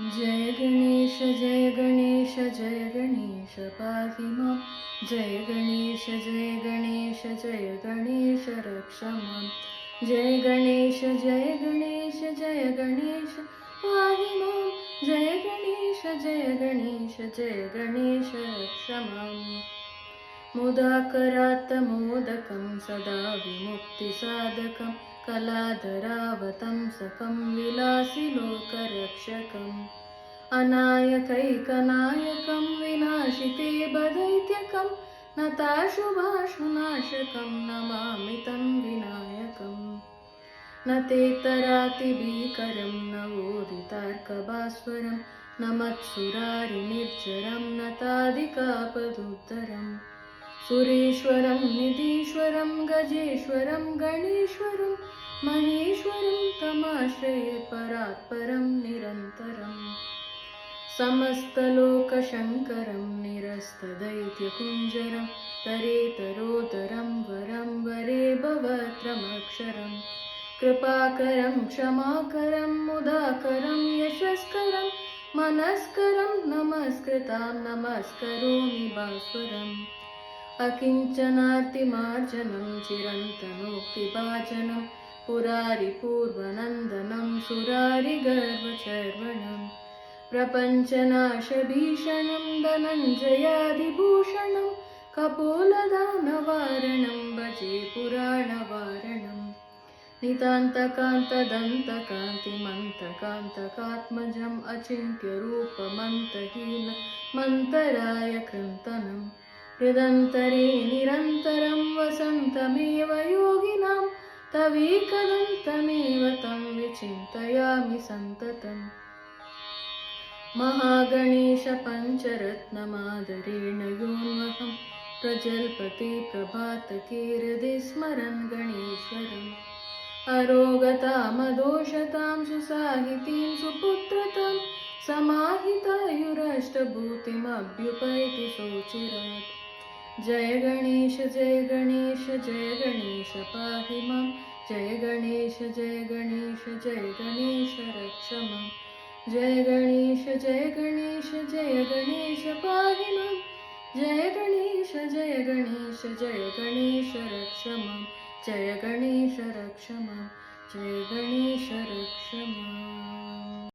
जय गणेश जय गणेश जय गणेश पाहि मां। जय गणेश जय गणेश जय गणेश रक्ष मां। जय गणेश जय गणेश जय गणेश पाहि मां। जय गणेश जय गणेश जय गणेश रक्ष माम्। मुदाकरात् मोदकं सदा विमुक्तिसाधकं कलाधरावतंसकं विलासिलोकरक्षकम् अनायकैकनायकं विनाशिते बदैत्यकं नताशुभाशुनाशकं नमामि तं विनायकम्। न तेतरातिभीकरं न वोदितार्कभास्वरं न मत्सुरारिनिर्जरं न तादिकापदुत्तरम् सुरेश्वरं निधीश्वरं गजेश्वरं गणेश्वरं महेश्वरं तमाश्रये परात्परं निरन्तरम्। समस्तलोकशङ्करं निरस्तदैत्यकुञ्जरं तरेतरोदरं वरं वरे भवत्रमक्षरं कृपाकरं क्षमाकरं मुदाकरं यशस्करं मनस्करं नमस्कृतां नमस्करोमि भास्वरम्। अकिञ्चनार्तिमार्जनं चिरन्तनोक्तिभाजनं पुरारिपूर्वनन्दनं सुरारिगर्वचर्वणं प्रपञ्चनाशभीषणं धनञ्जयादिभूषणं कपोलदानवारणं भजे पुराणवारणम्। नितान्तकान्तदन्तकान्तिमन्तकान्तकात्मजम् अचिन्त्यरूपमन्तहीनमन्तराय कृन्तनं हृदन्तरे निरन्तरं वसन्तमेव योगिनां तवेकदन्तमेव तं विचिन्तयामि सन्ततम्। महागणेश पञ्चरत्नमादरेण योऽन्वहं प्रजल्पते प्रभातके हृदि स्मरन् गणेश्वरम्। अरोगतामदोषतां सुसाहितीं सुपुत्रतां समाहितायुरष्टभूतिमभ्युपैति सोचिरात्। जय गणेश जय गणेश जय गणेश पाहि मां। जय गणेश जय गणेश जय गणेश रक्ष मां। जय गणेश जय गणेश जय गणेश पाहि मां। जय गणेश जय गणेश जय गणेश रक्ष मां। जय गणेश रक्ष मां। जय गणेश रक्ष माम्।